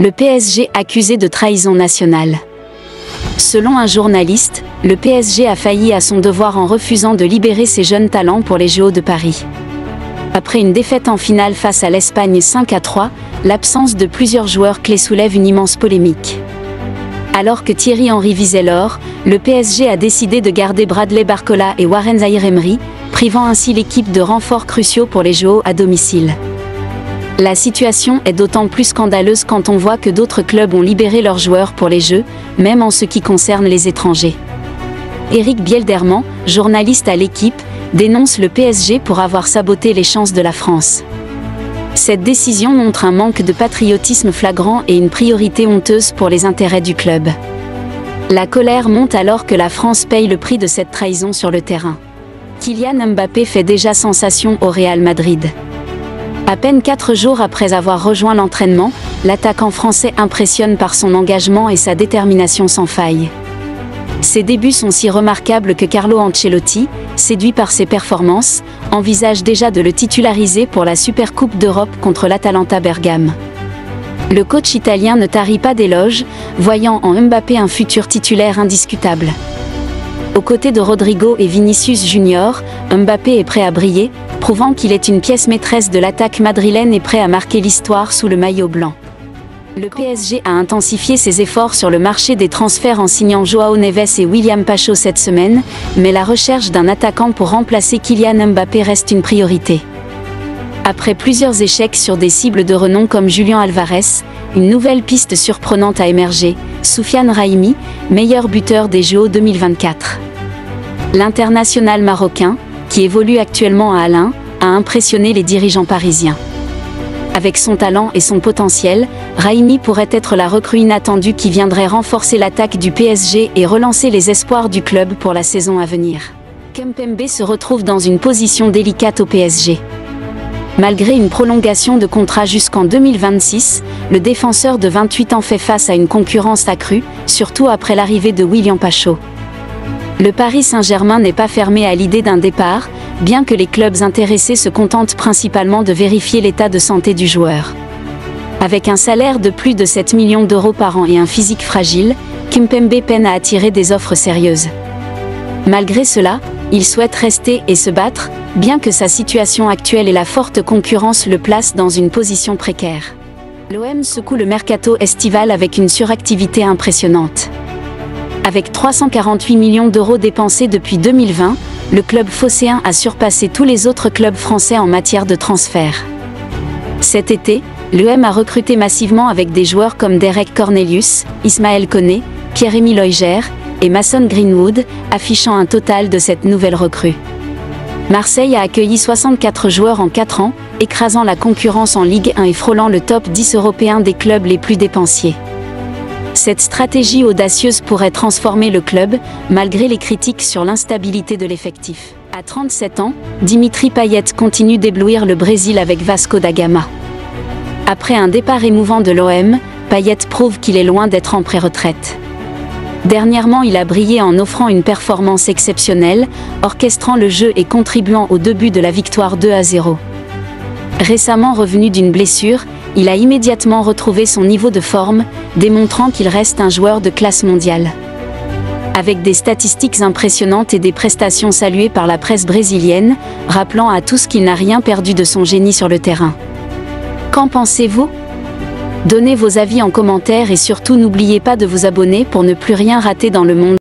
le PSG accusé de trahison nationale. Selon un journaliste, le PSG a failli à son devoir en refusant de libérer ses jeunes talents pour les JO de Paris. Après une défaite en finale face à l'Espagne 5-3, l'absence de plusieurs joueurs clés soulève une immense polémique. Alors que Thierry Henry visait l'or, le PSG a décidé de garder Bradley Barcola et Warren Zaïre-Emery, privant ainsi l'équipe de renforts cruciaux pour les JO à domicile. La situation est d'autant plus scandaleuse quand on voit que d'autres clubs ont libéré leurs joueurs pour les Jeux, même en ce qui concerne les étrangers. Éric Bielderman, journaliste à l'Équipe, dénonce le PSG pour avoir saboté les chances de la France. Cette décision montre un manque de patriotisme flagrant et une priorité honteuse pour les intérêts du club. La colère monte alors que la France paye le prix de cette trahison sur le terrain. Kylian Mbappé fait déjà sensation au Real Madrid. À peine 4 jours après avoir rejoint l'entraînement, l'attaquant français impressionne par son engagement et sa détermination sans faille. Ses débuts sont si remarquables que Carlo Ancelotti, séduit par ses performances, envisage déjà de le titulariser pour la Supercoupe d'Europe contre l'Atalanta Bergame. Le coach italien ne tarit pas d'éloges, voyant en Mbappé un futur titulaire indiscutable. Aux côtés de Rodrigo et Vinicius Junior, Mbappé est prêt à briller, prouvant qu'il est une pièce maîtresse de l'attaque madrilène et prêt à marquer l'histoire sous le maillot blanc. Le PSG a intensifié ses efforts sur le marché des transferts en signant Joao Neves et William Pacho cette semaine, mais la recherche d'un attaquant pour remplacer Kylian Mbappé reste une priorité. Après plusieurs échecs sur des cibles de renom comme Julian Alvarez, une nouvelle piste surprenante a émergé, Soufiane Raimi, meilleur buteur des JO 2024. L'international marocain, qui évolue actuellement à Alain, a impressionné les dirigeants parisiens. Avec son talent et son potentiel, Raimi pourrait être la recrue inattendue qui viendrait renforcer l'attaque du PSG et relancer les espoirs du club pour la saison à venir. Kimpembe se retrouve dans une position délicate au PSG. Malgré une prolongation de contrat jusqu'en 2026, le défenseur de 28 ans fait face à une concurrence accrue, surtout après l'arrivée de William Pacho. Le Paris Saint-Germain n'est pas fermé à l'idée d'un départ, bien que les clubs intéressés se contentent principalement de vérifier l'état de santé du joueur. Avec un salaire de plus de 7 millions d'euros par an et un physique fragile, Kimpembe peine à attirer des offres sérieuses. Malgré cela, il souhaite rester et se battre, bien que sa situation actuelle et la forte concurrence le placent dans une position précaire. L'OM secoue le mercato estival avec une suractivité impressionnante. Avec 348 millions d'euros dépensés depuis 2020, le club phocéen a surpassé tous les autres clubs français en matière de transfert. Cet été, l'OM a recruté massivement avec des joueurs comme Derek Cornelius, Ismaël Koné, Pierre-Emile Hojbjerg et Mason Greenwood, affichant un total de cette nouvelle recrue. Marseille a accueilli 64 joueurs en 4 ans, écrasant la concurrence en Ligue 1 et frôlant le top 10 européen des clubs les plus dépensiers. Cette stratégie audacieuse pourrait transformer le club, malgré les critiques sur l'instabilité de l'effectif. À 37 ans, Dimitri Payet continue d'éblouir le Brésil avec Vasco da Gama. Après un départ émouvant de l'OM, Payet prouve qu'il est loin d'être en pré-retraite. Dernièrement, il a brillé en offrant une performance exceptionnelle, orchestrant le jeu et contribuant au début de la victoire 2-0. Récemment revenu d'une blessure, il a immédiatement retrouvé son niveau de forme, démontrant qu'il reste un joueur de classe mondiale. Avec des statistiques impressionnantes et des prestations saluées par la presse brésilienne, rappelant à tous qu'il n'a rien perdu de son génie sur le terrain. Qu'en pensez-vous ? Donnez vos avis en commentaire et surtout n'oubliez pas de vous abonner pour ne plus rien rater dans le monde.